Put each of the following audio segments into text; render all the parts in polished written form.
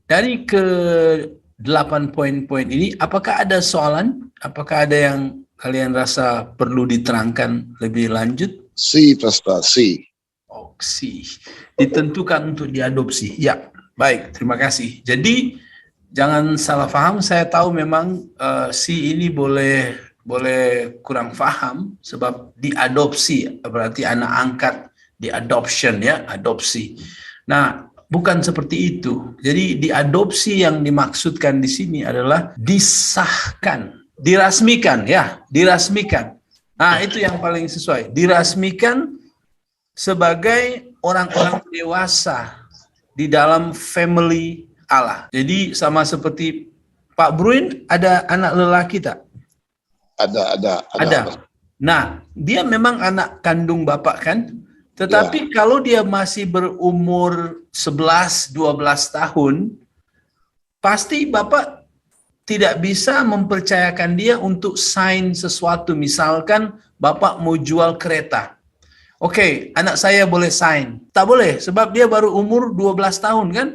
Dari ke 8 poin-poin ini, apakah ada soalan? Apakah ada yang kalian rasa perlu diterangkan lebih lanjut? C, Pastor, C. Opsi ditentukan untuk diadopsi. Ya, baik, terima kasih. Jadi jangan salah paham. Saya tahu memang si ini boleh kurang paham sebab diadopsi berarti anak angkat, di adoption ya, adopsi. Nah, bukan seperti itu. Jadi diadopsi yang dimaksudkan di sini adalah disahkan, dirasmikan ya, dirasmikan. Nah, itu yang paling sesuai. Dirasmikan sebagai orang-orang dewasa di dalam family Allah. Jadi sama seperti Pak Bruin, ada anak lelaki tak? Ada. Nah, dia memang anak kandung Bapak kan? Tetapi kalau dia masih berumur 11-12 tahun, pasti Bapak tidak bisa mempercayakan dia untuk sign sesuatu. Misalkan Bapak mau jual kereta. Oke, anak saya boleh sign. Tak boleh, sebab dia baru umur 12 tahun kan?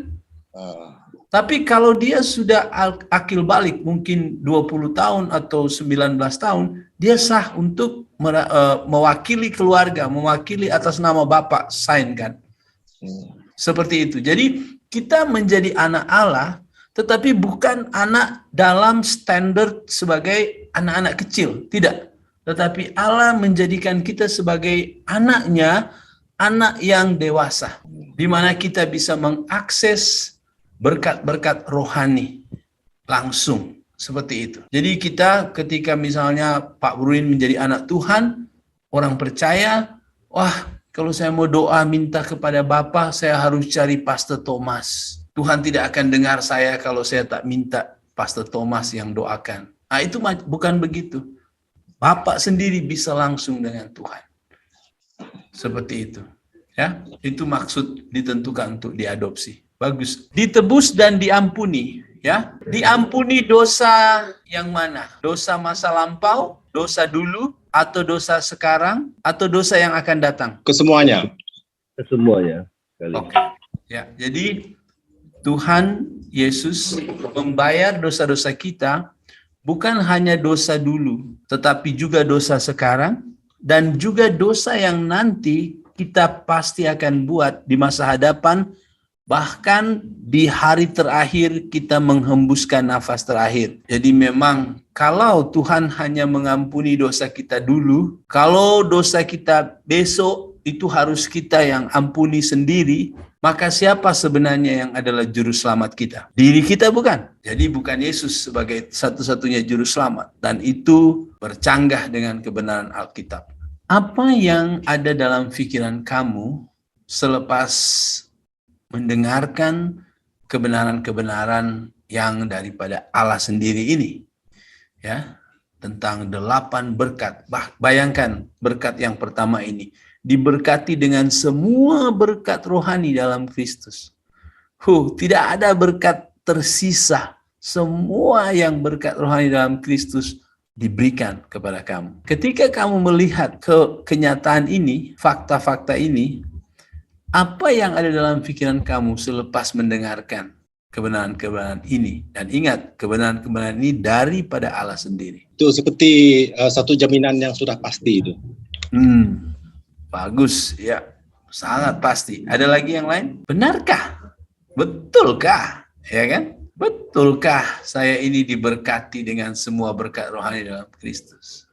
Tapi kalau dia sudah akil balik, mungkin 20 tahun atau 19 tahun, dia sah untuk mewakili keluarga, mewakili atas nama Bapak, sign kan? Seperti itu. Jadi kita menjadi anak Allah, tetapi bukan anak dalam standar sebagai anak-anak kecil. Tidak. Tetapi Allah menjadikan kita sebagai anaknya, anak yang dewasa, di mana kita bisa mengakses berkat-berkat rohani langsung, seperti itu. Jadi kita ketika misalnya Pak Bruin menjadi anak Tuhan, orang percaya, wah kalau saya mau doa minta kepada Bapa, saya harus cari Pastor Thomas. Tuhan tidak akan dengar saya kalau saya tak minta Pastor Thomas yang doakan. Nah itu bukan begitu. Bapak sendiri bisa langsung dengan Tuhan. Seperti itu. Ya, itu maksud ditentukan untuk diadopsi. Bagus. Ditebus dan diampuni, ya. Diampuni dosa yang mana? Dosa masa lampau, dosa dulu, atau dosa sekarang, atau dosa yang akan datang? Kesemuanya. Kesemuanya. Oke. Ya, jadi Tuhan Yesus membayar dosa-dosa kita, bukan hanya dosa dulu, tetapi juga dosa sekarang, dan juga dosa yang nanti kita pasti akan buat di masa hadapan, bahkan di hari terakhir kita menghembuskan nafas terakhir. Jadi memang kalau Tuhan hanya mengampuni dosa kita dulu, kalau dosa kita besok itu harus kita yang ampuni sendiri, maka siapa sebenarnya yang adalah juru selamat kita? Diri kita bukan. Jadi bukan Yesus sebagai satu-satunya juru selamat. Dan itu bercanggah dengan kebenaran Alkitab. Apa yang ada dalam pikiran kamu selepas mendengarkan kebenaran-kebenaran yang daripada Allah sendiri ini? Ya, tentang 8 berkat. Bayangkan berkat yang pertama ini. Diberkati dengan semua berkat rohani dalam Kristus. Tidak ada berkat tersisa. Semua yang berkat rohani dalam Kristus diberikan kepada kamu. Ketika kamu melihat kenyataan ini, fakta-fakta ini, apa yang ada dalam pikiran kamu selepas mendengarkan kebenaran-kebenaran ini? Dan ingat, kebenaran-kebenaran ini daripada Allah sendiri. Itu seperti satu jaminan yang sudah pasti itu. Bagus, ya, sangat pasti. Ada lagi yang lain? Benarkah? Betulkah? Ya kan? Betulkah saya ini diberkati dengan semua berkat rohani dalam Kristus?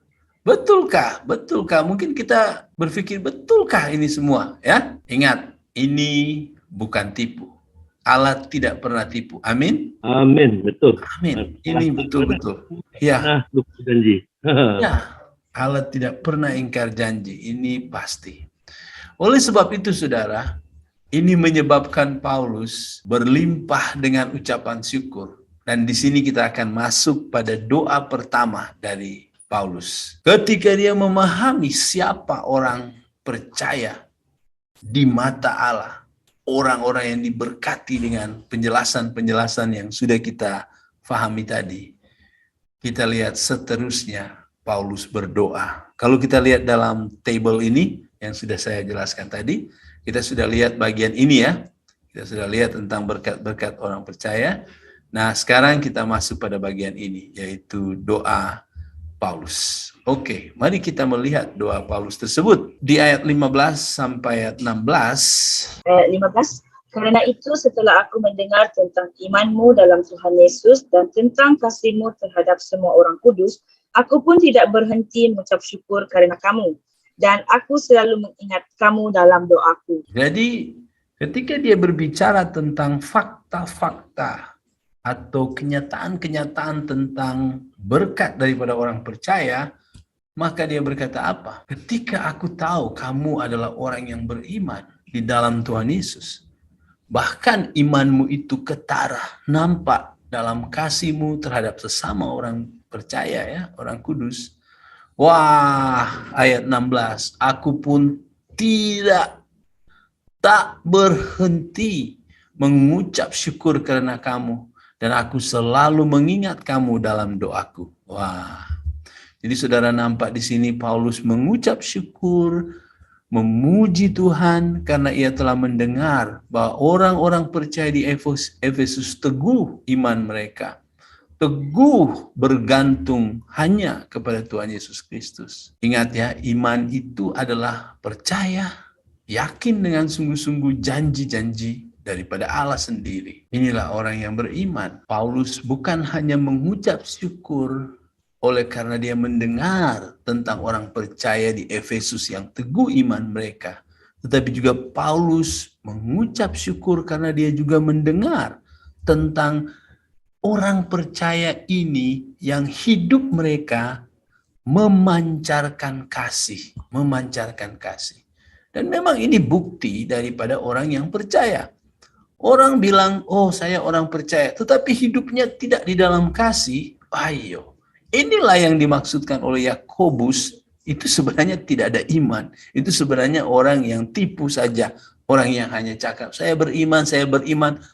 Betulkah? Betulkah? Mungkin kita berpikir, betulkah ini semua? Ya, ingat, ini bukan tipu. Allah tidak pernah tipu. Amin? Amin, betul. Amin. Ini betul-betul. Ya. Nah, lupa janji. Ya. Allah tidak pernah ingkar janji, ini pasti. Oleh sebab itu, saudara, ini menyebabkan Paulus berlimpah dengan ucapan syukur. Dan di sini kita akan masuk pada doa pertama dari Paulus. Ketika dia memahami siapa orang percaya di mata Allah, orang-orang yang diberkati dengan penjelasan-penjelasan yang sudah kita fahami tadi, kita lihat seterusnya Paulus berdoa. Kalau kita lihat dalam table ini yang sudah saya jelaskan tadi, kita sudah lihat bagian ini ya. Kita sudah lihat tentang berkat-berkat orang percaya. Nah, sekarang kita masuk pada bagian ini, yaitu doa Paulus. Oke, mari kita melihat doa Paulus tersebut. Di ayat 15 sampai ayat 16. Ayat 15. Karena itu setelah aku mendengar tentang imanmu dalam Tuhan Yesus dan tentang kasihmu terhadap semua orang kudus, aku pun tidak berhenti mengucap syukur karena kamu. Dan aku selalu mengingat kamu dalam doaku. Jadi, ketika dia berbicara tentang fakta-fakta atau kenyataan-kenyataan tentang berkat daripada orang percaya, maka dia berkata apa? Ketika aku tahu kamu adalah orang yang beriman di dalam Tuhan Yesus, bahkan imanmu itu ketara, nampak dalam kasihmu terhadap sesama orang percaya, ya, orang kudus. Wah, ayat 16, aku pun tak berhenti mengucap syukur karena kamu, dan aku selalu mengingat kamu dalam doaku. Wah, jadi saudara nampak di sini Paulus mengucap syukur, memuji Tuhan karena ia telah mendengar bahwa orang-orang percaya di Efesus teguh iman mereka, teguh bergantung hanya kepada Tuhan Yesus Kristus. Ingat ya, iman itu adalah percaya, yakin dengan sungguh-sungguh janji-janji daripada Allah sendiri. Inilah orang yang beriman. Paulus bukan hanya mengucap syukur oleh karena dia mendengar tentang orang percaya di Efesus yang teguh iman mereka, tetapi juga Paulus mengucap syukur karena dia juga mendengar tentang orang percaya ini yang hidup mereka memancarkan kasih. Dan memang ini bukti daripada orang yang percaya. Orang bilang, oh saya orang percaya, tetapi hidupnya tidak di dalam kasih. Ayo, inilah yang dimaksudkan oleh Yakobus. Itu sebenarnya tidak ada iman. Itu sebenarnya orang yang tipu saja. Orang yang hanya cakap, saya beriman,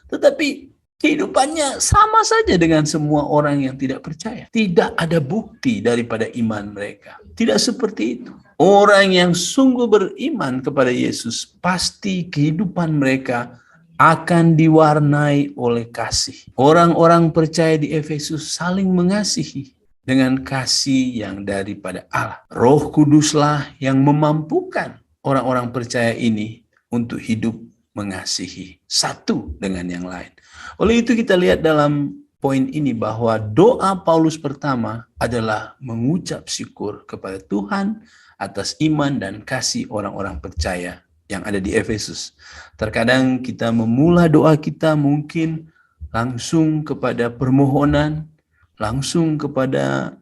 tetapi kehidupannya sama saja dengan semua orang yang tidak percaya. Tidak ada bukti daripada iman mereka. Tidak seperti itu. Orang yang sungguh beriman kepada Yesus, pasti kehidupan mereka akan diwarnai oleh kasih. Orang-orang percaya di Efesus saling mengasihi dengan kasih yang daripada Allah. Roh Kuduslah yang memampukan orang-orang percaya ini untuk hidup mengasihi satu dengan yang lain. Oleh itu kita lihat dalam poin ini bahwa doa Paulus pertama adalah mengucap syukur kepada Tuhan atas iman dan kasih orang-orang percaya yang ada di Efesus. Terkadang kita memulai doa kita mungkin langsung kepada permohonan, langsung kepada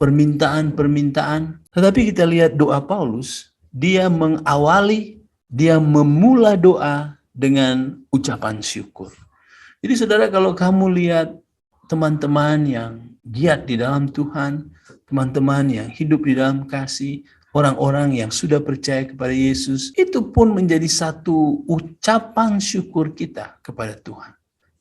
permintaan-permintaan. Tetapi kita lihat doa Paulus, dia memulai doa dengan ucapan syukur. Jadi saudara, kalau kamu lihat teman-teman yang giat di dalam Tuhan, teman-teman yang hidup di dalam kasih, orang-orang yang sudah percaya kepada Yesus, itu pun menjadi satu ucapan syukur kita kepada Tuhan.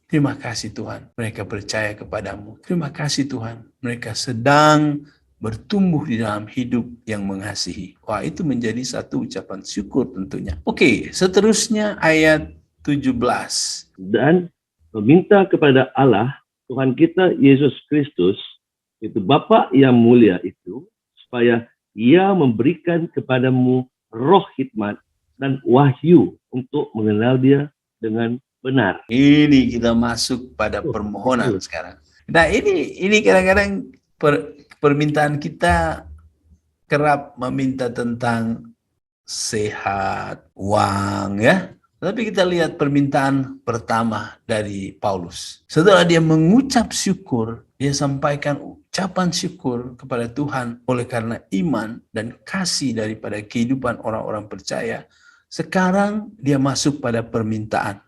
Terima kasih Tuhan, mereka percaya kepadamu. Terima kasih Tuhan, mereka sedang bertumbuh di dalam hidup yang mengasihi. Wah, itu menjadi satu ucapan syukur tentunya. Oke, seterusnya ayat 17. Dan meminta kepada Allah, Tuhan kita Yesus Kristus, itu Bapa yang mulia itu, supaya Ia memberikan kepadamu roh hikmat dan wahyu untuk mengenal Dia dengan benar. Ini kita masuk pada permohonan sekarang. Nah, ini kadang-kadang permintaan kita kerap meminta tentang sehat, uang, ya. Tapi kita lihat permintaan pertama dari Paulus. Setelah dia mengucap syukur, dia sampaikan ucapan syukur kepada Tuhan oleh karena iman dan kasih daripada kehidupan orang-orang percaya. Sekarang dia masuk pada permintaan.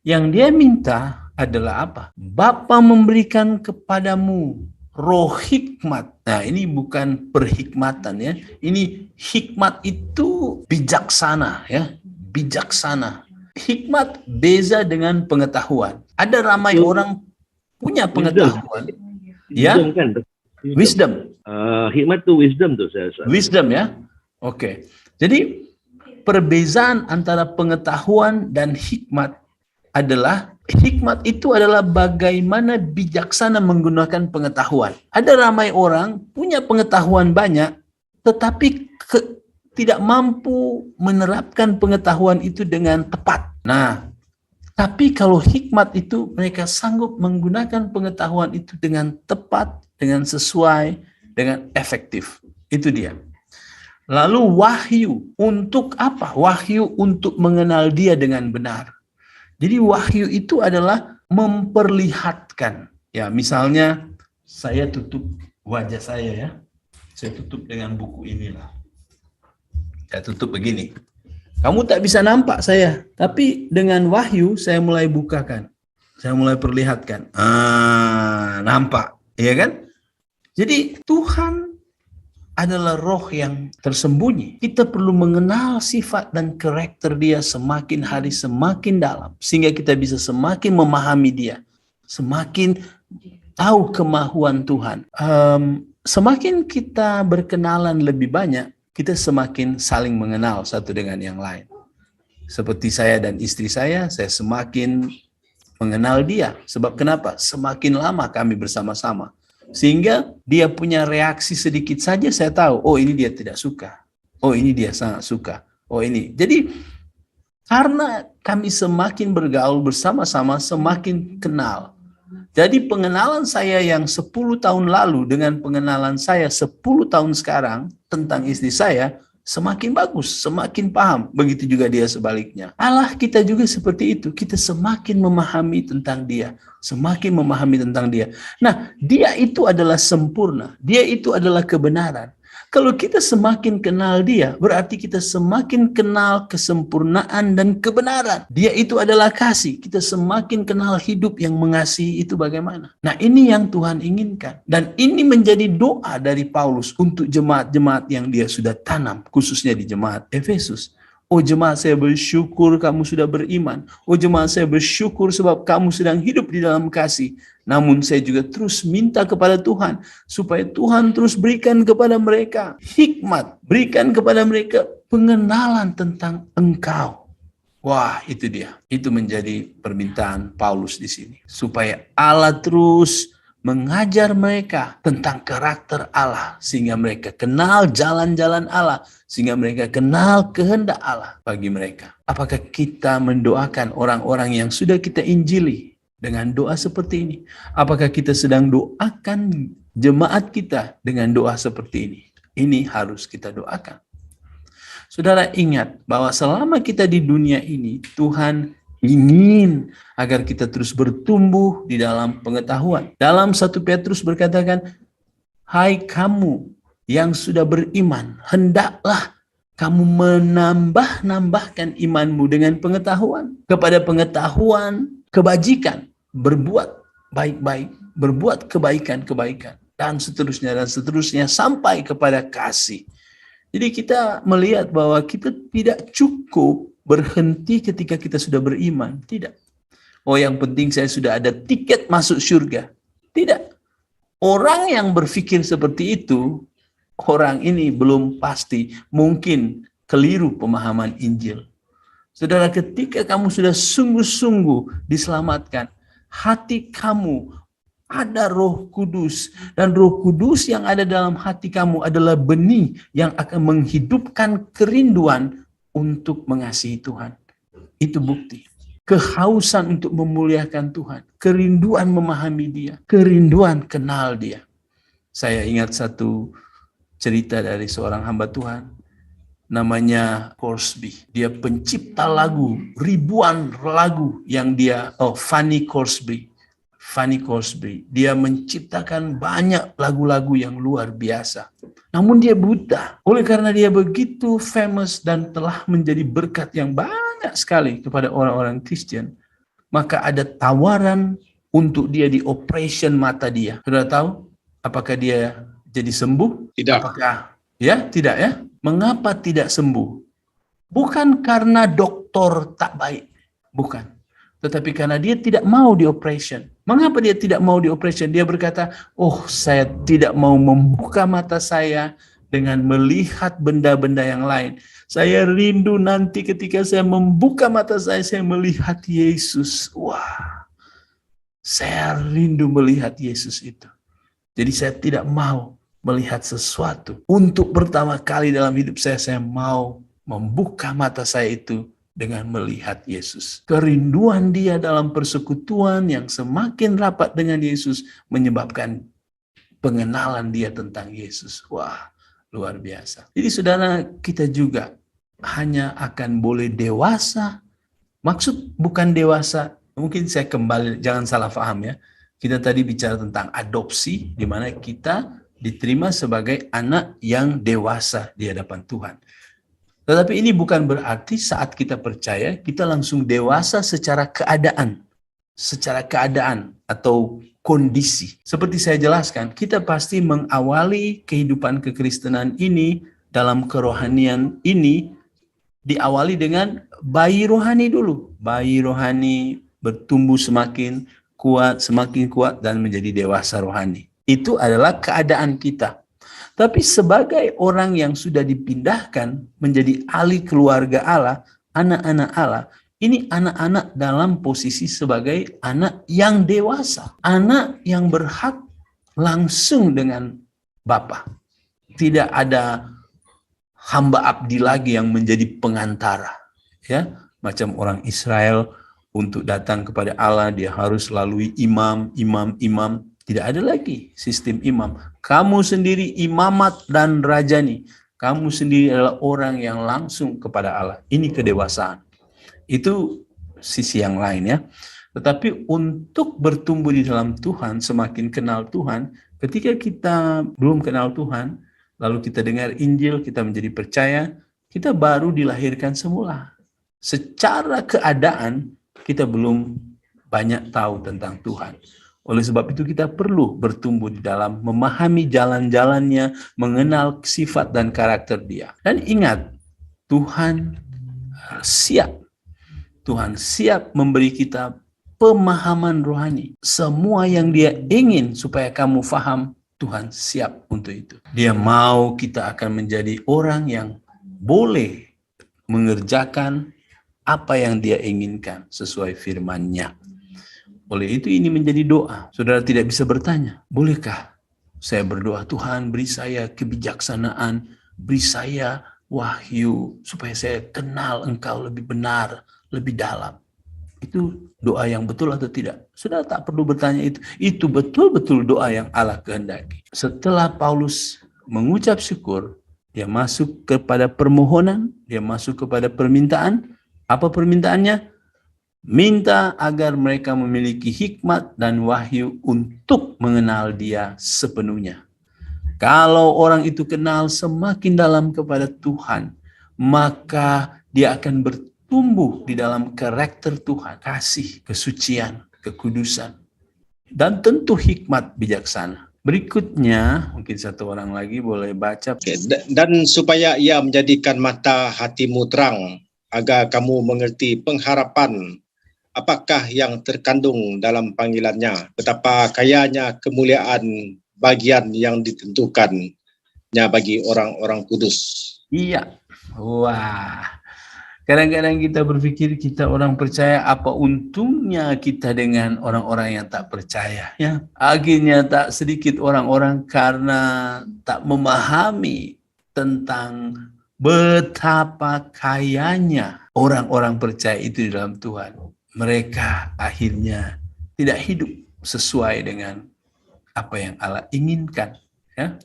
Yang dia minta adalah apa? Bapa memberikan kepadamu roh hikmat. Nah, ini bukan perhikmatan ya. Ini hikmat itu bijaksana ya. Bijaksana. Hikmat beza dengan pengetahuan. Ada ramai orang punya pengetahuan. Ya? Wisdom kan? Wisdom. Hikmat itu wisdom tuh saya rasa. Wisdom ya. Oke. Jadi perbezaan antara pengetahuan dan hikmat adalah hikmat itu adalah bagaimana bijaksana menggunakan pengetahuan. Ada ramai orang punya pengetahuan banyak, tetapi tidak mampu menerapkan pengetahuan itu dengan tepat. Nah, tapi kalau hikmat itu mereka sanggup menggunakan pengetahuan itu dengan tepat, dengan sesuai, dengan efektif. Itu dia. Lalu wahyu untuk apa? Wahyu untuk mengenal dia dengan benar. Jadi wahyu itu adalah memperlihatkan. Ya, misalnya saya tutup wajah saya ya. Saya tutup dengan buku inilah. Saya tutup begini. Kamu tak bisa nampak saya, tapi dengan wahyu saya mulai bukakan. Saya mulai perlihatkan. Nampak, ya kan? Jadi Tuhan adalah roh yang tersembunyi. Kita perlu mengenal sifat dan karakter dia semakin hari semakin dalam. Sehingga kita bisa semakin memahami dia. Semakin tahu kemahuan Tuhan. Semakin kita berkenalan lebih banyak, kita semakin saling mengenal satu dengan yang lain. Seperti saya dan istri saya semakin mengenal dia. Sebab kenapa? Semakin lama kami bersama-sama. Sehingga dia punya reaksi sedikit saja saya tahu, oh ini dia tidak suka. Oh ini dia sangat suka. Oh ini. Jadi karena kami semakin bergaul bersama-sama, semakin kenal. Jadi pengenalan saya yang 10 tahun lalu dengan pengenalan saya 10 tahun sekarang tentang istri saya semakin bagus, semakin paham. Begitu juga dia sebaliknya. Allah kita juga seperti itu. Kita semakin memahami tentang dia. Semakin memahami tentang dia. Nah, dia itu adalah sempurna. Dia itu adalah kebenaran. Kalau kita semakin kenal dia, berarti kita semakin kenal kesempurnaan dan kebenaran. Dia itu adalah kasih. Kita semakin kenal hidup yang mengasihi itu bagaimana. Nah, ini yang Tuhan inginkan. Dan ini menjadi doa dari Paulus untuk jemaat-jemaat yang dia sudah tanam, khususnya di jemaat Efesus. Oh jemaat saya bersyukur kamu sudah beriman. Oh jemaat saya bersyukur sebab kamu sedang hidup di dalam kasih. Namun saya juga terus minta kepada Tuhan supaya Tuhan terus berikan kepada mereka hikmat, berikan kepada mereka pengenalan tentang Engkau. Wah, itu dia. Itu menjadi permintaan Paulus di sini. Supaya Allah terus mengajar mereka tentang karakter Allah sehingga mereka kenal jalan-jalan Allah, sehingga mereka kenal kehendak Allah bagi mereka. Apakah kita mendoakan orang-orang yang sudah kita injili dengan doa seperti ini? Apakah kita sedang doakan jemaat kita dengan doa seperti ini? Ini harus kita doakan. Saudara ingat bahwa selama kita di dunia ini, Tuhan ingin agar kita terus bertumbuh di dalam pengetahuan. Dalam 1 Petrus berkatakan, hai kamu yang sudah beriman, hendaklah kamu menambah-nambahkan imanmu dengan pengetahuan. Kepada pengetahuan, kebajikan, berbuat baik-baik, berbuat kebaikan-kebaikan, dan seterusnya, sampai kepada kasih. Jadi kita melihat bahwa kita tidak cukup berhenti ketika kita sudah beriman. Tidak. Oh yang penting saya sudah ada tiket masuk surga. Tidak. Orang yang berpikir seperti itu, orang ini belum pasti, mungkin keliru pemahaman Injil. Saudara, ketika kamu sudah sungguh-sungguh diselamatkan, hati kamu ada Roh Kudus, dan Roh Kudus yang ada dalam hati kamu adalah benih yang akan menghidupkan kerinduan untuk mengasihi Tuhan. Itu bukti. Kehausan untuk memuliakan Tuhan. Kerinduan memahami dia. Kerinduan kenal dia. Saya ingat satu cerita dari seorang hamba Tuhan. Namanya Corsby. Dia pencipta lagu. Ribuan lagu yang dia... Fanny Corsby. Dia menciptakan banyak lagu-lagu yang luar biasa. Namun dia buta. Oleh karena dia begitu famous dan telah menjadi berkat yang banyak sekali kepada orang-orang Kristen, maka ada tawaran untuk dia di operation mata dia. Sudah tahu apakah dia jadi sembuh? Tidak. Apakah tidak ya? Mengapa tidak sembuh? Bukan karena dokter tak baik, bukan. Tetapi karena dia tidak mau di operation. Mengapa dia tidak mau di operation? Dia berkata, saya tidak mau membuka mata saya dengan melihat benda-benda yang lain. Saya rindu nanti ketika saya membuka mata saya melihat Yesus. Wah, saya rindu melihat Yesus itu. Jadi saya tidak mau melihat sesuatu. Untuk pertama kali dalam hidup saya mau membuka mata saya itu dengan melihat Yesus. Kerinduan dia dalam persekutuan yang semakin rapat dengan Yesus menyebabkan pengenalan dia tentang Yesus. Wah, luar biasa. Jadi saudara, kita juga hanya akan boleh dewasa. Maksud bukan dewasa, mungkin saya kembali, jangan salah paham ya. Kita tadi bicara tentang adopsi, di mana kita diterima sebagai anak yang dewasa di hadapan Tuhan. Tetapi ini bukan berarti saat kita percaya, kita langsung dewasa secara keadaan atau kondisi. Seperti saya jelaskan, kita pasti mengawali kehidupan kekristenan ini, dalam kerohanian ini, diawali dengan bayi rohani dulu. Bayi rohani bertumbuh semakin kuat, dan menjadi dewasa rohani. Itu adalah keadaan kita. Tapi sebagai orang yang sudah dipindahkan menjadi ahli keluarga Allah, anak-anak Allah, ini anak-anak dalam posisi sebagai anak yang dewasa. Anak yang berhak langsung dengan Bapa. Tidak ada hamba abdi lagi yang menjadi pengantara. Ya, macam orang Israel untuk datang kepada Allah, dia harus lalui imam. Tidak ada lagi sistem imam. Kamu sendiri imamat dan rajani. Kamu sendiri adalah orang yang langsung kepada Allah. Ini kedewasaan. Itu sisi yang lain ya. Tetapi untuk bertumbuh di dalam Tuhan, semakin kenal Tuhan, ketika kita belum kenal Tuhan, lalu kita dengar Injil, kita menjadi percaya, kita baru dilahirkan semula. Secara keadaan, kita belum banyak tahu tentang Tuhan. Oleh sebab itu kita perlu bertumbuh di dalam memahami jalan-jalannya, mengenal sifat dan karakter dia. Dan ingat, Tuhan siap memberi kita pemahaman rohani. Semua yang dia ingin supaya kamu faham, Tuhan siap untuk itu. Dia mau kita akan menjadi orang yang boleh mengerjakan apa yang dia inginkan sesuai firman-Nya. Oleh itu ini menjadi doa. Saudara tidak bisa bertanya, bolehkah saya berdoa, Tuhan beri saya kebijaksanaan, beri saya wahyu, supaya saya kenal Engkau lebih benar, lebih dalam. Itu doa yang betul atau tidak? Saudara tak perlu bertanya itu. Itu betul-betul doa yang Allah kehendaki. Setelah Paulus mengucap syukur, dia masuk kepada permohonan, dia masuk kepada permintaan. Apa permintaannya? Minta agar mereka memiliki hikmat dan wahyu untuk mengenal dia sepenuhnya. Kalau orang itu kenal semakin dalam kepada Tuhan, maka dia akan bertumbuh di dalam karakter Tuhan, kasih, kesucian, kekudusan, dan tentu hikmat bijaksana. Berikutnya, mungkin satu orang lagi boleh baca. Dan supaya ia menjadikan mata hatimu terang, agar kamu mengerti pengharapan apakah yang terkandung dalam panggilannya, betapa kayanya kemuliaan bagian yang ditentukannya bagi orang-orang kudus. Iya, wah. Kadang-kadang kita berpikir kita orang percaya, apa untungnya kita dengan orang-orang yang tak percaya. Ya, akhirnya tak sedikit orang-orang karena tak memahami tentang betapa kayanya orang-orang percaya itu di dalam Tuhan. Mereka akhirnya tidak hidup sesuai dengan apa yang Allah inginkan. Ya,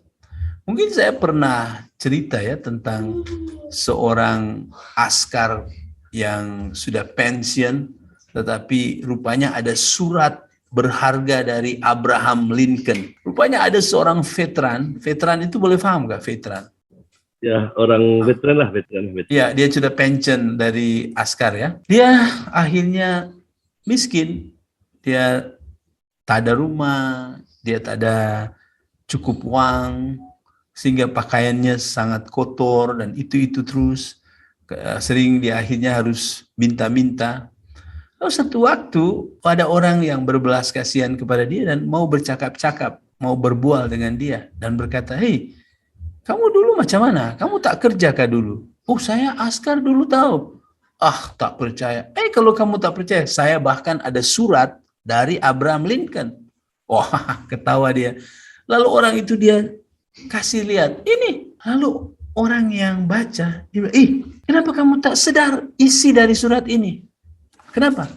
mungkin saya pernah cerita ya tentang seorang askar yang sudah pensiun, tetapi rupanya ada surat berharga dari Abraham Lincoln. Rupanya ada seorang veteran itu boleh paham nggak veteran? Ya, orang veteran lah, veteran. Ya, dia sudah pensiun dari askar ya. Dia akhirnya miskin. Dia tak ada rumah, dia tak ada cukup uang, sehingga pakaiannya sangat kotor dan itu terus. Sering dia akhirnya harus minta-minta. Lalu satu waktu ada orang yang berbelas kasihan kepada dia dan mau bercakap-cakap, mau berbual dengan dia dan berkata, "Hei, kamu dulu macam mana? Kamu tak kerja kah dulu? Oh, saya askar dulu tahu. Ah, tak percaya. Kalau kamu tak percaya, saya bahkan ada surat dari Abraham Lincoln. Wah, ketawa dia. Lalu orang itu dia kasih lihat. Ini. Lalu orang yang baca, dia bilang, kenapa kamu tak sedar isi dari surat ini? Kenapa?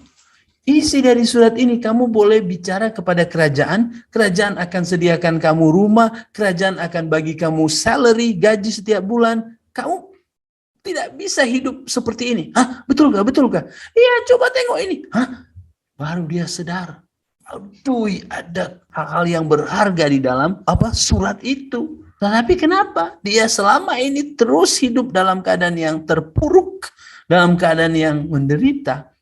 Isi dari surat ini, kamu boleh bicara kepada kerajaan, kerajaan akan sediakan kamu rumah, kerajaan akan bagi kamu salary, gaji setiap bulan. Kamu tidak bisa hidup seperti ini. Hah? Betulkah? Betulkah? Iya, coba tengok ini. Hah? Baru dia sadar. Aduh, ada hal-hal yang berharga di dalam surat itu. Tetapi kenapa? Dia selama ini terus hidup dalam keadaan yang terpuruk, dalam keadaan yang menderita.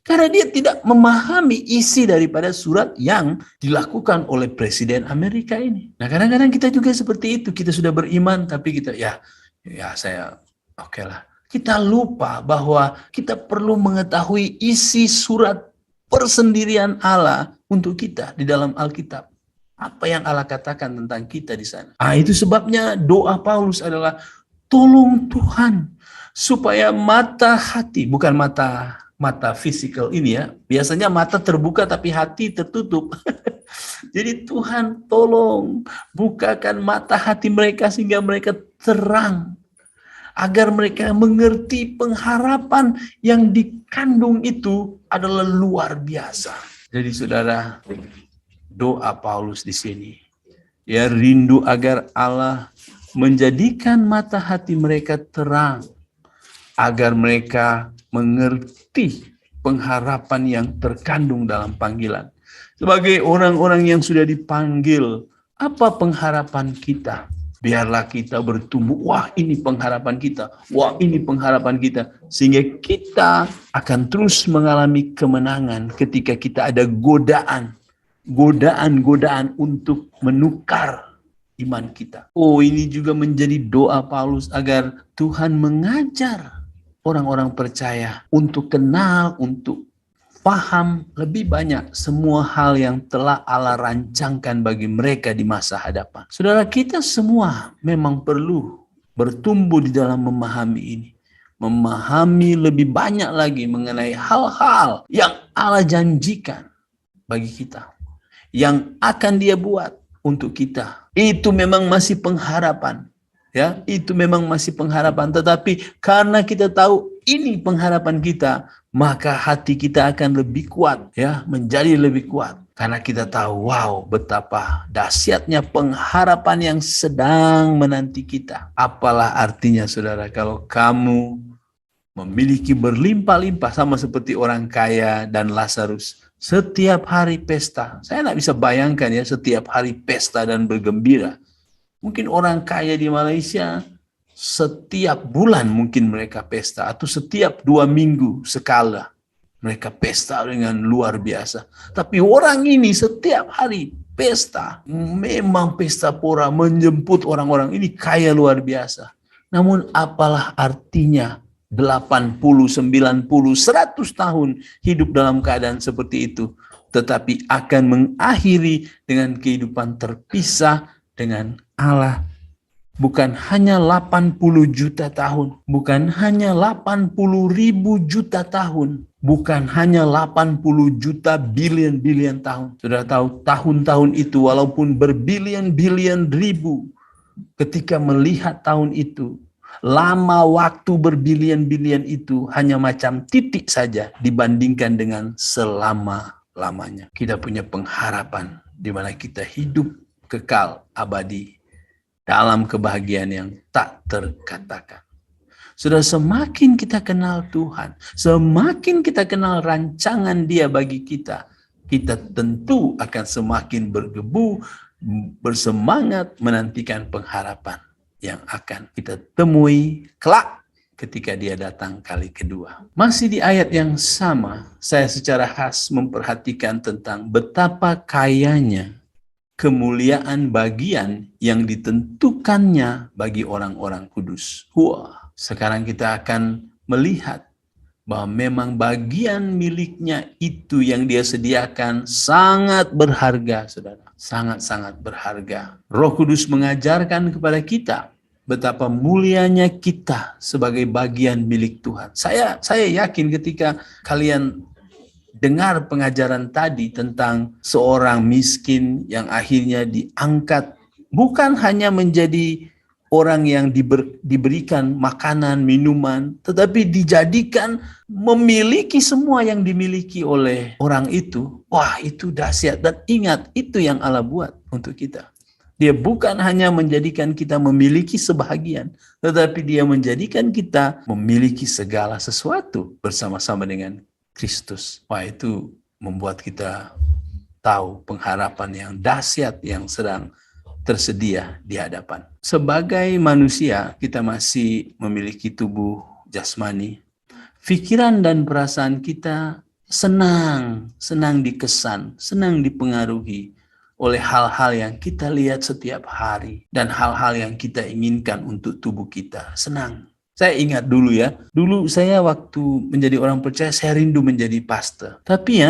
Karena dia tidak memahami isi daripada surat yang dilakukan oleh Presiden Amerika ini. Nah, kadang-kadang kita juga seperti itu. Kita sudah beriman, tapi kita, saya oke lah. Kita lupa bahwa kita perlu mengetahui isi surat persendirian Allah untuk kita di dalam Alkitab. Apa yang Allah katakan tentang kita di sana. Itu sebabnya doa Paulus adalah, tolong Tuhan supaya mata hati, bukan mata fisikal ini ya. Biasanya mata terbuka tapi hati tertutup. Jadi Tuhan tolong bukakan mata hati mereka sehingga mereka terang. Agar mereka mengerti pengharapan yang dikandung itu adalah luar biasa. Jadi saudara, doa Paulus di sini, ya rindu agar Allah menjadikan mata hati mereka terang, agar mereka mengerti pengharapan yang terkandung dalam panggilan. Sebagai orang-orang yang sudah dipanggil, apa pengharapan kita? Biarlah kita bertumbuh, wah ini pengharapan kita, wah ini pengharapan kita. Sehingga kita akan terus mengalami kemenangan ketika kita ada godaan untuk menukar iman kita. Oh, ini juga menjadi doa Paulus agar Tuhan mengajar orang-orang percaya untuk kenal, untuk paham lebih banyak semua hal yang telah Allah rancangkan bagi mereka di masa hadapan. Saudara, kita semua memang perlu bertumbuh di dalam memahami ini. Memahami lebih banyak lagi mengenai hal-hal yang Allah janjikan bagi kita. Yang akan Dia buat untuk kita. Itu memang masih pengharapan. Ya, itu memang masih pengharapan. Tetapi karena kita tahu ini pengharapan kita, maka hati kita akan lebih kuat, ya, menjadi lebih kuat. Karena kita tahu, wow, betapa dahsyatnya pengharapan yang sedang menanti kita. Apalah artinya, saudara, kalau kamu memiliki berlimpah-limpah sama seperti orang kaya dan Lazarus. Setiap hari pesta. Saya tidak bisa bayangkan ya, setiap hari pesta dan bergembira. Mungkin orang kaya di Malaysia setiap bulan mungkin mereka pesta, atau setiap 2 minggu sekali mereka pesta dengan luar biasa. Tapi orang ini setiap hari pesta, memang pesta pora, menjemput orang-orang ini kaya luar biasa. Namun apalah artinya 80, 90, 100 tahun hidup dalam keadaan seperti itu, tetapi akan mengakhiri dengan kehidupan terpisah dengan Allah. Bukan hanya 80 juta tahun, bukan hanya 80 ribu juta tahun, bukan hanya 80 juta bilion tahun. Sudah tahu tahun-tahun itu walaupun berbilion-bilion ribu, ketika melihat tahun itu, lama waktu berbilion-bilion itu hanya macam titik saja dibandingkan dengan selama-lamanya. Kita punya pengharapan di mana kita hidup kekal abadi dalam kebahagiaan yang tak terkatakan. Sudah semakin kita kenal Tuhan, semakin kita kenal rancangan Dia bagi kita, kita tentu akan semakin bergebu, bersemangat menantikan pengharapan yang akan kita temui kelak ketika Dia datang kali kedua. Masih di ayat yang sama, saya secara khas memperhatikan tentang betapa kayanya kemuliaan bagian yang ditentukannya bagi orang-orang kudus. Wah, sekarang kita akan melihat bahwa memang bagian miliknya itu yang Dia sediakan sangat berharga, saudara. Sangat-sangat berharga. Roh Kudus mengajarkan kepada kita betapa mulianya kita sebagai bagian milik Tuhan. Saya yakin ketika kalian dengar pengajaran tadi tentang seorang miskin yang akhirnya diangkat, bukan hanya menjadi orang yang diberikan makanan, minuman, tetapi dijadikan memiliki semua yang dimiliki oleh orang itu. Wah, itu dahsyat. Dan ingat, itu yang Allah buat untuk kita. Dia bukan hanya menjadikan kita memiliki sebahagian, tetapi dia menjadikan kita memiliki segala sesuatu bersama-sama dengan Kristus. Wah, itu membuat kita tahu pengharapan yang dahsyat yang sedang tersedia di hadapan. Sebagai manusia, kita masih memiliki tubuh jasmani. Pikiran dan perasaan kita senang dikesan, senang dipengaruhi oleh hal-hal yang kita lihat setiap hari dan hal-hal yang kita inginkan untuk tubuh kita. Senang. Saya ingat dulu saya waktu menjadi orang percaya, saya rindu menjadi pastor. Tapi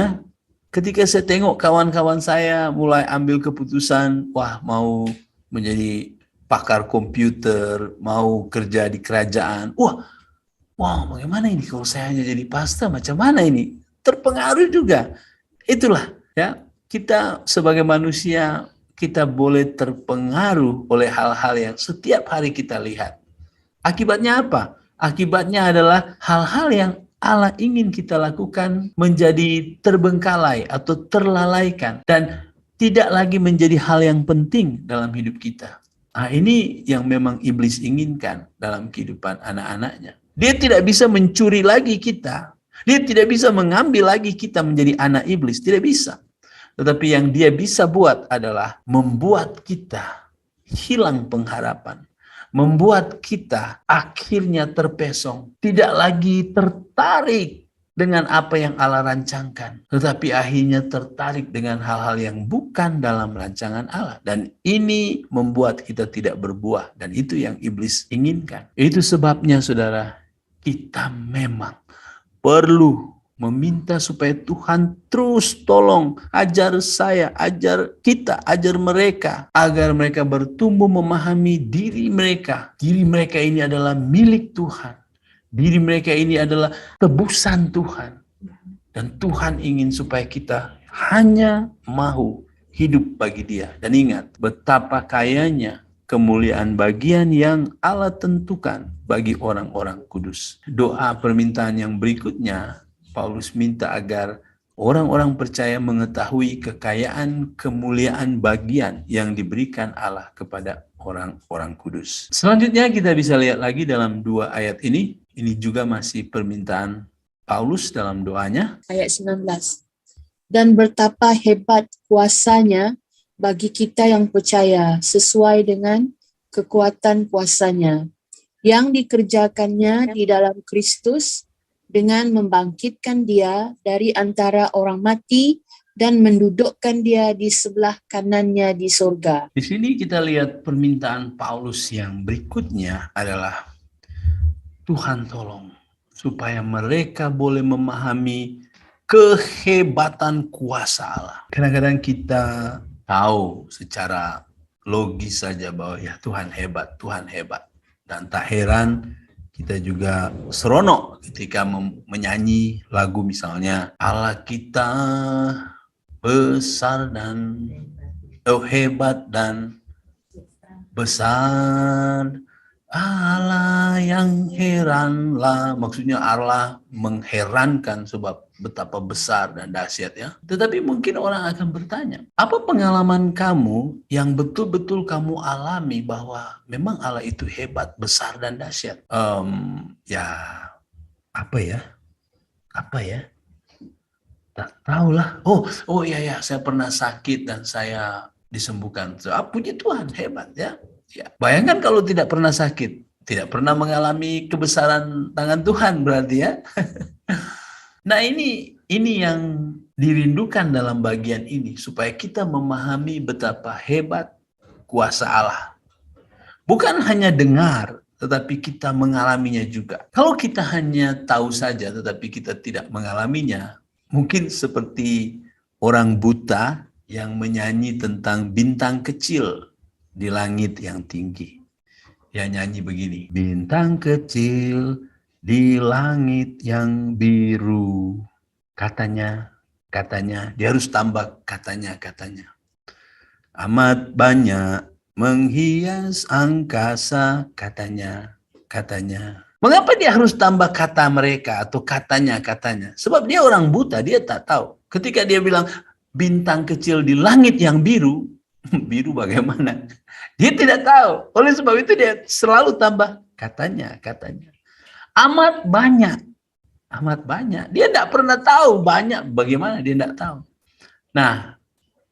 ketika saya tengok kawan-kawan saya mulai ambil keputusan, mau menjadi pakar komputer, mau kerja di kerajaan. Bagaimana ini kalau saya hanya jadi pastor, macam mana ini? Terpengaruh juga. Itulah kita sebagai manusia, kita boleh terpengaruh oleh hal-hal yang setiap hari kita lihat. Akibatnya apa? Akibatnya adalah hal-hal yang Allah ingin kita lakukan menjadi terbengkalai atau terlalaikan dan tidak lagi menjadi hal yang penting dalam hidup kita. Ini yang memang iblis inginkan dalam kehidupan anak-anaknya. Dia tidak bisa mencuri lagi kita. Dia tidak bisa mengambil lagi kita menjadi anak iblis. Tidak bisa. Tetapi yang dia bisa buat adalah membuat kita hilang pengharapan. Membuat kita akhirnya terpesong, tidak lagi tertarik dengan apa yang Allah rancangkan, tetapi akhirnya tertarik dengan hal-hal yang bukan dalam rancangan Allah. Dan ini membuat kita tidak berbuah, dan itu yang iblis inginkan. Itu sebabnya saudara, kita memang perlu meminta supaya Tuhan terus tolong ajar saya, ajar kita, ajar mereka agar mereka bertumbuh memahami diri mereka. Diri mereka ini adalah milik Tuhan. Diri mereka ini adalah tebusan Tuhan. Dan Tuhan ingin supaya kita hanya mau hidup bagi Dia. Dan ingat betapa kayanya kemuliaan bagian yang Allah tentukan bagi orang-orang kudus. Doa permintaan yang berikutnya, Paulus minta agar orang-orang percaya mengetahui kekayaan kemuliaan bagian yang diberikan Allah kepada orang-orang kudus. Selanjutnya kita bisa lihat lagi dalam 2 ayat ini. Ini juga masih permintaan Paulus dalam doanya. Ayat 19. Dan betapa hebat kuasanya bagi kita yang percaya sesuai dengan kekuatan kuasanya yang dikerjakannya di dalam Kristus dengan membangkitkan Dia dari antara orang mati dan mendudukkan Dia di sebelah kanannya di surga. Di sini kita lihat permintaan Paulus yang berikutnya adalah Tuhan tolong supaya mereka boleh memahami kehebatan kuasa Allah. Kadang-kadang kita tahu secara logis saja bahwa Tuhan hebat. Dan tak heran kita juga seronok ketika menyanyi lagu misalnya Allah kita besar dan hebat dan besar, Allah yang heranlah. Maksudnya Allah mengherankan sebab betapa besar dan dahsyat Tetapi mungkin orang akan bertanya, apa pengalaman kamu yang betul-betul kamu alami bahwa memang Allah itu hebat, besar dan dahsyat? Apa ya? Tak tahulah. Oh iya, saya pernah sakit dan saya disembuhkan. Puji Tuhan, hebat ya. Bayangkan kalau tidak pernah sakit, tidak pernah mengalami kebesaran tangan Tuhan berarti Nah ini yang dirindukan dalam bagian ini supaya kita memahami betapa hebat kuasa Allah. Bukan hanya dengar, tetapi kita mengalaminya juga. Kalau kita hanya tahu saja tetapi kita tidak mengalaminya, mungkin seperti orang buta yang menyanyi tentang bintang kecil di langit yang tinggi. Yang nyanyi begini. Bintang kecil di langit yang biru. Katanya, dia harus tambah katanya. Amat banyak menghias angkasa, katanya. Mengapa dia harus tambah kata mereka atau katanya? Sebab dia orang buta, dia tak tahu. Ketika dia bilang bintang kecil di langit yang biru, biru bagaimana? Dia tidak tahu. Oleh sebab itu dia selalu tambah katanya. Amat banyak. Dia tidak pernah tahu banyak bagaimana, dia tidak tahu. Nah,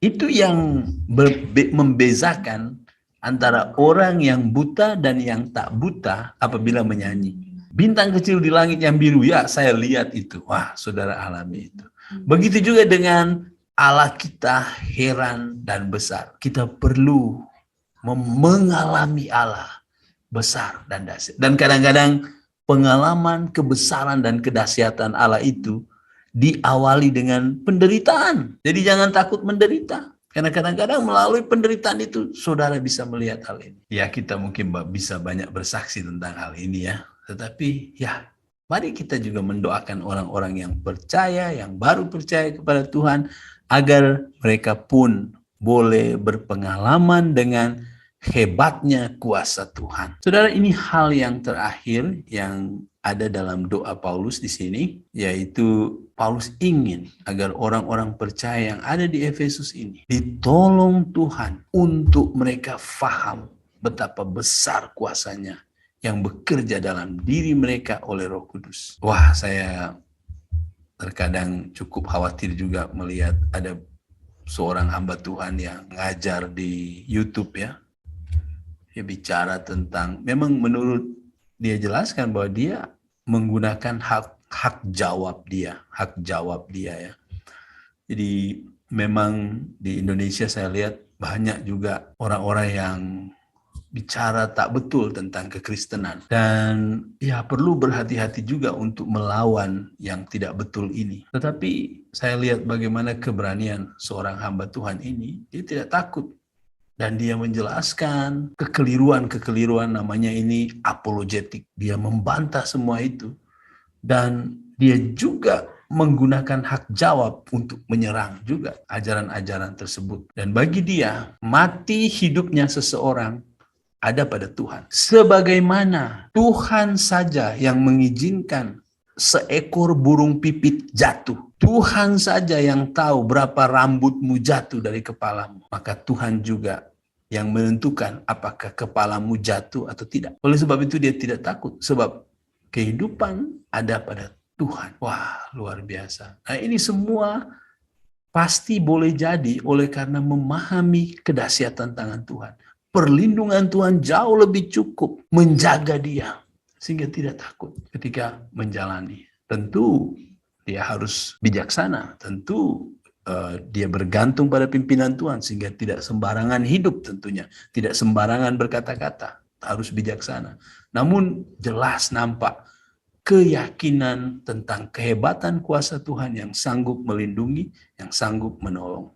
itu yang membezakan antara orang yang buta dan yang tak buta apabila menyanyi. Bintang kecil di langit yang biru, ya saya lihat itu. Wah, saudara alami itu. Begitu juga dengan Allah kita heran dan besar. Kita perlu mengalami Allah besar dan dahsyat. Dan kadang-kadang pengalaman kebesaran dan kedahsyatan Allah itu diawali dengan penderitaan. Jadi jangan takut menderita. Karena kadang-kadang melalui penderitaan itu saudara bisa melihat hal ini. Ya, kita mungkin bisa banyak bersaksi tentang hal ini ya. Tetapi ya, mari kita juga mendoakan orang-orang yang percaya, yang baru percaya kepada Tuhan, agar mereka pun boleh berpengalaman dengan hebatnya kuasa Tuhan. Saudara, ini hal yang terakhir yang ada dalam doa Paulus di sini, yaitu Paulus ingin agar orang-orang percaya yang ada di Efesus ini ditolong Tuhan untuk mereka faham betapa besar kuasanya yang bekerja dalam diri mereka oleh Roh Kudus. Wah, saya terkadang cukup khawatir juga melihat ada seorang hamba Tuhan yang ngajar di YouTube ya. Dia bicara tentang, memang menurut dia jelaskan bahwa dia menggunakan hak jawab dia ya. Jadi memang di Indonesia saya lihat banyak juga orang-orang yang bicara tak betul tentang kekristenan, dan ya perlu berhati-hati juga untuk melawan yang tidak betul ini. Tetapi saya lihat bagaimana keberanian seorang hamba Tuhan ini, dia tidak takut. Dan dia menjelaskan kekeliruan, namanya ini apologetik. Dia membantah semua itu. Dan dia juga menggunakan hak jawab untuk menyerang juga ajaran-ajaran tersebut. Dan bagi dia, mati hidupnya seseorang ada pada Tuhan. Sebagaimana Tuhan saja yang mengizinkan seekor burung pipit jatuh. Tuhan saja yang tahu berapa rambutmu jatuh dari kepalamu. Maka Tuhan juga yang menentukan apakah kepalamu jatuh atau tidak. Oleh sebab itu dia tidak takut. Sebab kehidupan ada pada Tuhan. Wah, luar biasa. Nah, ini semua pasti boleh jadi oleh karena memahami kedahsyatan tangan Tuhan. Perlindungan Tuhan jauh lebih cukup menjaga dia, sehingga tidak takut ketika menjalani. Tentu dia harus bijaksana, tentu dia bergantung pada pimpinan Tuhan, sehingga tidak sembarangan hidup tentunya, tidak sembarangan berkata-kata, harus bijaksana. Namun jelas nampak keyakinan tentang kehebatan kuasa Tuhan yang sanggup melindungi, yang sanggup menolong.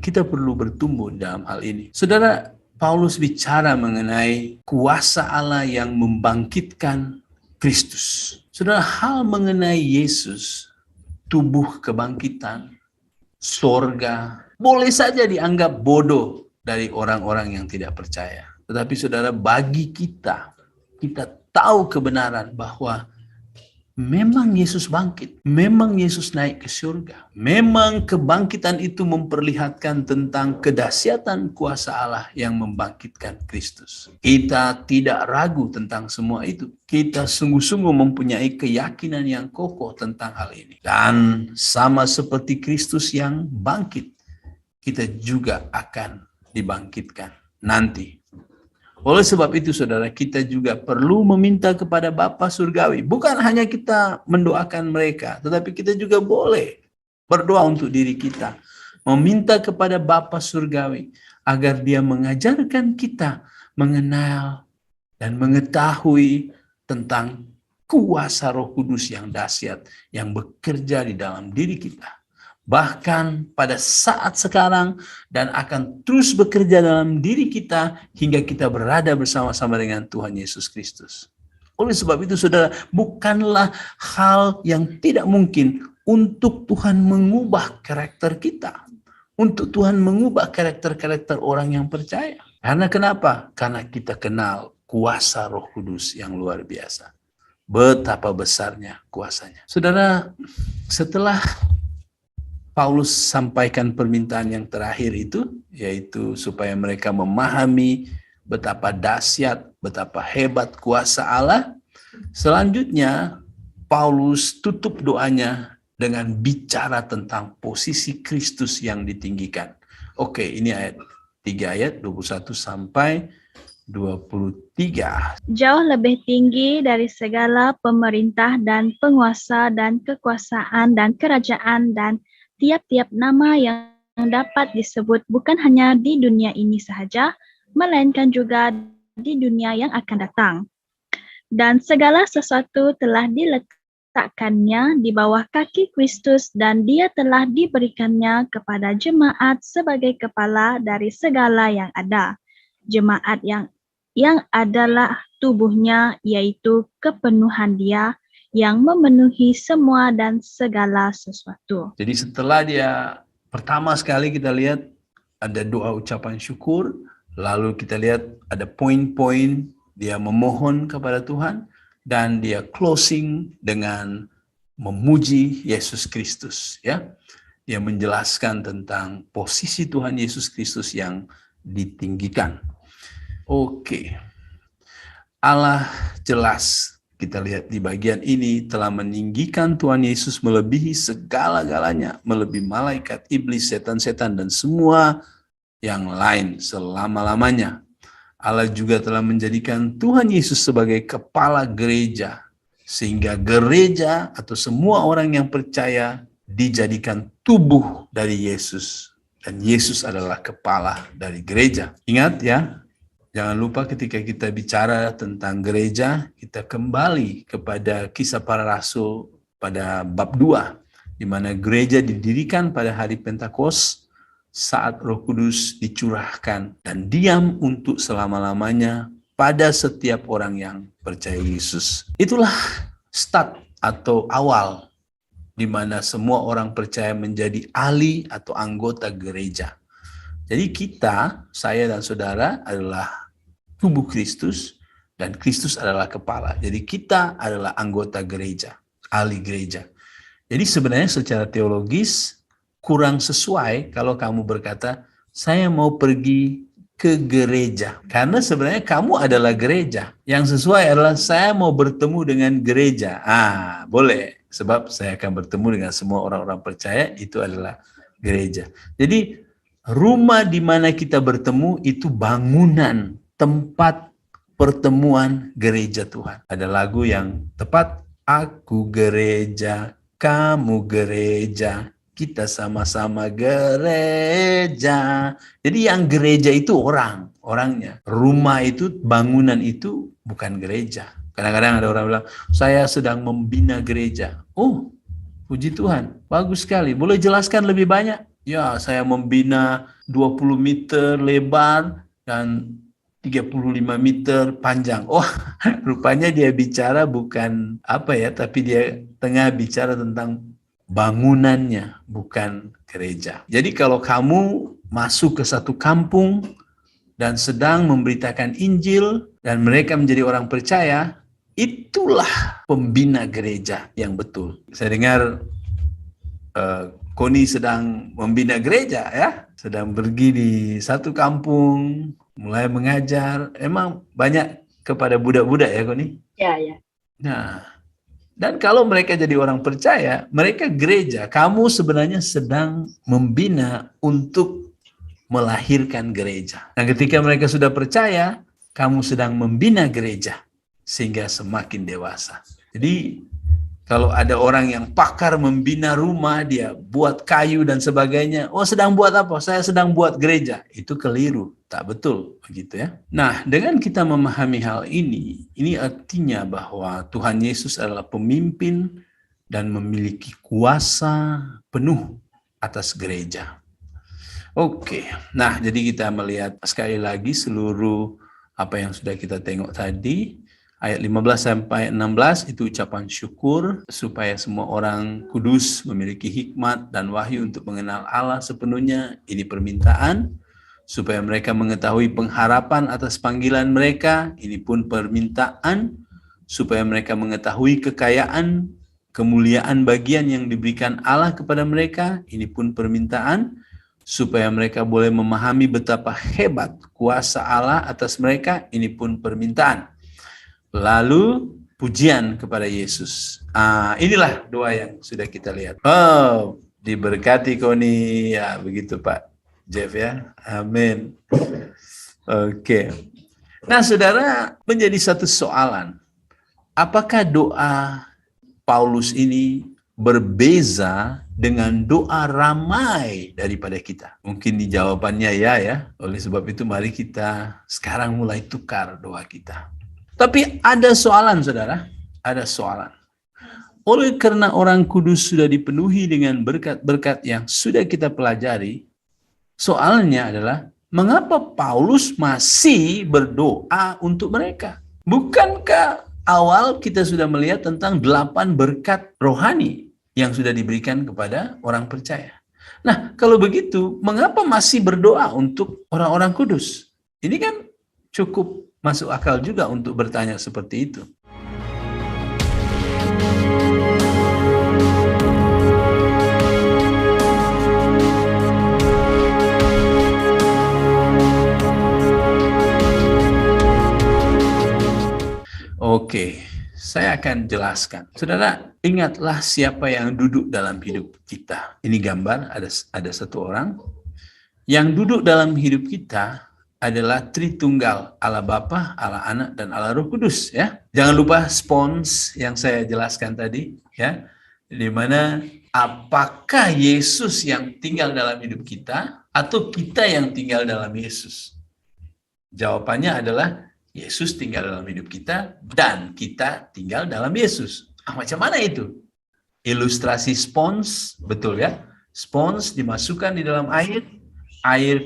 Kita perlu bertumbuh dalam hal ini. Saudara, Paulus bicara mengenai kuasa Allah yang membangkitkan Kristus. Saudara, hal mengenai Yesus, tubuh kebangkitan, sorga, boleh saja dianggap bodoh dari orang-orang yang tidak percaya. Tetapi saudara, bagi kita tahu kebenaran bahwa memang Yesus bangkit, memang Yesus naik ke surga. Memang kebangkitan itu memperlihatkan tentang kedahsyatan kuasa Allah yang membangkitkan Kristus. Kita tidak ragu tentang semua itu. Kita sungguh-sungguh mempunyai keyakinan yang kokoh tentang hal ini. Dan sama seperti Kristus yang bangkit, kita juga akan dibangkitkan nanti. Oleh sebab itu saudara, kita juga perlu meminta kepada Bapa Surgawi. Bukan hanya kita mendoakan mereka, tetapi kita juga boleh berdoa untuk diri kita. Meminta kepada Bapa Surgawi agar dia mengajarkan kita mengenal dan mengetahui tentang kuasa Roh Kudus yang dahsyat yang bekerja di dalam diri kita. bahkan pada saat sekarang, dan akan terus bekerja dalam diri kita hingga kita berada bersama-sama dengan Tuhan Yesus Kristus. Oleh sebab itu, saudara, bukanlah hal yang tidak mungkin untuk Tuhan mengubah karakter kita, untuk Tuhan mengubah karakter-karakter orang yang percaya. Karena kenapa? Karena kita kenal kuasa Roh Kudus yang luar biasa. Betapa besarnya kuasanya. Saudara, setelah Paulus sampaikan permintaan yang terakhir itu, yaitu supaya mereka memahami betapa dahsyat, betapa hebat kuasa Allah. Selanjutnya, Paulus tutup doanya dengan bicara tentang posisi Kristus yang ditinggikan. Oke, ini ayat 3 ayat 21 sampai 23. Jauh lebih tinggi dari segala pemerintah dan penguasa dan kekuasaan dan kerajaan dan tiap-tiap nama yang dapat disebut, bukan hanya di dunia ini sahaja, melainkan juga di dunia yang akan datang. Dan segala sesuatu telah diletakkannya di bawah kaki Kristus, dan dia telah diberikannya kepada jemaat sebagai kepala dari segala yang ada. Jemaat yang adalah tubuhnya, yaitu kepenuhan dia yang memenuhi semua dan segala sesuatu. Jadi setelah dia pertama sekali kita lihat ada doa ucapan syukur, lalu kita lihat ada poin-poin dia memohon kepada Tuhan, dan dia closing dengan memuji Yesus Kristus, ya. Dia menjelaskan tentang posisi Tuhan Yesus Kristus yang ditinggikan. Oke. Allah jelas, kita lihat di bagian ini, telah meninggikan Tuhan Yesus melebihi segala-galanya, melebihi malaikat, iblis, setan-setan, dan semua yang lain selama-lamanya. Allah juga telah menjadikan Tuhan Yesus sebagai kepala gereja, sehingga gereja atau semua orang yang percaya dijadikan tubuh dari Yesus, dan Yesus adalah kepala dari gereja. Ingat ya, jangan lupa ketika kita bicara tentang gereja, kita kembali kepada Kisah Para Rasul pada bab 2, di mana gereja didirikan pada hari Pentakosta, saat Roh Kudus dicurahkan dan diam untuk selama-lamanya pada setiap orang yang percaya Yesus. Itulah start atau awal di mana semua orang percaya menjadi ahli atau anggota gereja. Jadi kita, saya dan saudara adalah tubuh Kristus, dan Kristus adalah kepala. Jadi kita adalah anggota gereja, ahli gereja. Jadi sebenarnya secara teologis kurang sesuai kalau kamu berkata, saya mau pergi ke gereja. Karena sebenarnya kamu adalah gereja. Yang sesuai adalah saya mau bertemu dengan gereja. Boleh. Sebab saya akan bertemu dengan semua orang-orang percaya, itu adalah gereja. Jadi rumah di mana kita bertemu itu bangunan, tempat pertemuan gereja Tuhan. Ada lagu yang tepat, aku gereja, kamu gereja, kita sama-sama gereja. Jadi yang gereja itu orangnya. Rumah itu, bangunan itu bukan gereja. Kadang-kadang ada orang bilang, saya sedang membina gereja. Oh, puji Tuhan, bagus sekali. Boleh jelaskan lebih banyak? Ya, saya membina 20 meter lebar dan 35 meter panjang. Oh, rupanya dia bicara bukan tapi dia tengah bicara tentang bangunannya, bukan gereja. Jadi kalau kamu masuk ke satu kampung dan sedang memberitakan Injil dan mereka menjadi orang percaya, itulah pembina gereja yang betul. Saya dengar Koni sedang membina gereja, ya, sedang pergi di satu kampung, mulai mengajar. Emang banyak kepada budak-budak ya, Koni? Ya. Nah, dan kalau mereka jadi orang percaya, mereka gereja. Kamu sebenarnya sedang membina untuk melahirkan gereja. Dan ketika mereka sudah percaya, kamu sedang membina gereja sehingga semakin dewasa. Jadi kalau ada orang yang pakar membina rumah, dia buat kayu dan sebagainya. Oh, sedang buat apa? Saya sedang buat gereja. Itu keliru. Tak betul begitu ya. Nah, dengan kita memahami hal ini artinya bahwa Tuhan Yesus adalah pemimpin dan memiliki kuasa penuh atas gereja. Oke, nah jadi kita melihat sekali lagi seluruh apa yang sudah kita tengok tadi. Ayat 15 sampai 16 itu ucapan syukur supaya semua orang kudus memiliki hikmat dan wahyu untuk mengenal Allah sepenuhnya. Ini permintaan. Supaya mereka mengetahui pengharapan atas panggilan mereka. Ini pun permintaan. Supaya mereka mengetahui kekayaan, kemuliaan bagian yang diberikan Allah kepada mereka. Ini pun permintaan. Supaya mereka boleh memahami betapa hebat kuasa Allah atas mereka. Ini pun permintaan. Lalu pujian kepada Yesus. Inilah doa yang sudah kita lihat. Oh, diberkati kau nih. Ya, begitu Pak Jeff ya. Amin. Oke. Nah, saudara, menjadi satu soalan. Apakah doa Paulus ini berbeza dengan doa ramai daripada kita? Mungkin di jawabannya ya. Oleh sebab itu mari kita sekarang mulai tukar doa kita. Tapi ada soalan, saudara. Ada soalan. Oleh karena orang kudus sudah dipenuhi dengan berkat-berkat yang sudah kita pelajari, soalnya adalah, mengapa Paulus masih berdoa untuk mereka? Bukankah awal kita sudah melihat tentang 8 berkat rohani yang sudah diberikan kepada orang percaya? Nah, kalau begitu, mengapa masih berdoa untuk orang-orang kudus? Ini kan cukup masuk akal juga untuk bertanya seperti itu. Oke, saya akan jelaskan. Saudara, ingatlah siapa yang duduk dalam hidup kita. Ini gambar, ada satu orang yang duduk dalam hidup kita adalah Tritunggal, Allah Bapa, Allah Anak, dan Allah Roh Kudus ya. Jangan lupa spons yang saya jelaskan tadi ya. Di mana apakah Yesus yang tinggal dalam hidup kita atau kita yang tinggal dalam Yesus? Jawabannya adalah Yesus tinggal dalam hidup kita dan kita tinggal dalam Yesus. Macam mana itu? Ilustrasi spons, betul ya? Spons dimasukkan di dalam air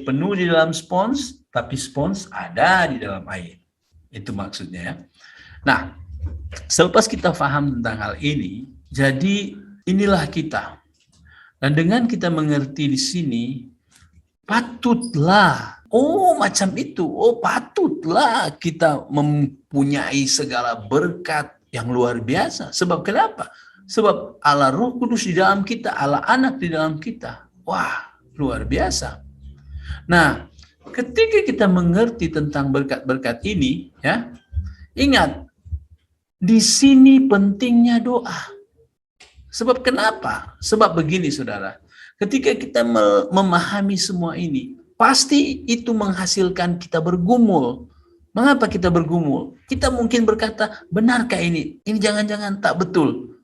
penuh di dalam spons, tapi spons ada di dalam air. Itu maksudnya ya. Nah, selepas kita paham tentang hal ini, jadi inilah kita. Dan dengan kita mengerti di sini, patutlah, macam itu, patutlah kita mempunyai segala berkat yang luar biasa. Sebab kenapa? Sebab Allah Roh Kudus di dalam kita, Allah Anak di dalam kita. Wah, luar biasa. Nah, ketika kita mengerti tentang berkat-berkat ini, ya, ingat, di sini pentingnya doa. Sebab kenapa? Sebab begini, saudara. Ketika kita memahami semua ini, pasti itu menghasilkan kita bergumul. Mengapa kita bergumul? Kita mungkin berkata, benarkah ini? Ini jangan-jangan tak betul.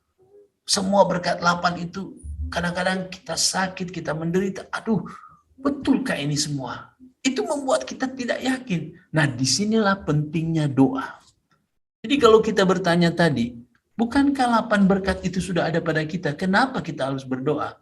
Semua berkat 8 itu, kadang-kadang kita sakit, kita menderita. Aduh, betulkah ini semua? Itu membuat kita tidak yakin. Nah, disinilah pentingnya doa. Jadi kalau kita bertanya tadi, bukankah 8 berkat itu sudah ada pada kita? Kenapa kita harus berdoa?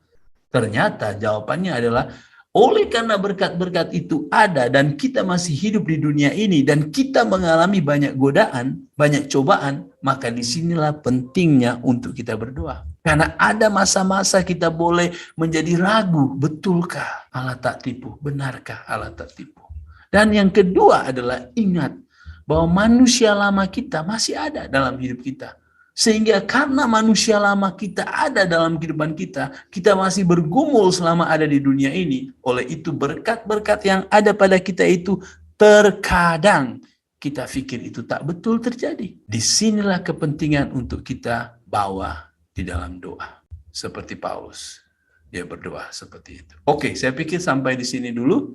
Ternyata jawabannya adalah, oleh karena berkat-berkat itu ada dan kita masih hidup di dunia ini dan kita mengalami banyak godaan, banyak cobaan, maka disinilah pentingnya untuk kita berdoa. Karena ada masa-masa kita boleh menjadi ragu, betulkah Allah tak tipu? Benarkah Allah tak tipu? Dan yang kedua adalah ingat bahwa manusia lama kita masih ada dalam hidup kita. Sehingga karena manusia lama kita ada dalam kehidupan kita, kita masih bergumul selama ada di dunia ini. Oleh itu berkat-berkat yang ada pada kita itu terkadang kita pikir itu tak betul terjadi. Disinilah kepentingan untuk kita bawa di dalam doa. Seperti Paulus, dia berdoa seperti itu. Oke, saya pikir sampai di sini dulu.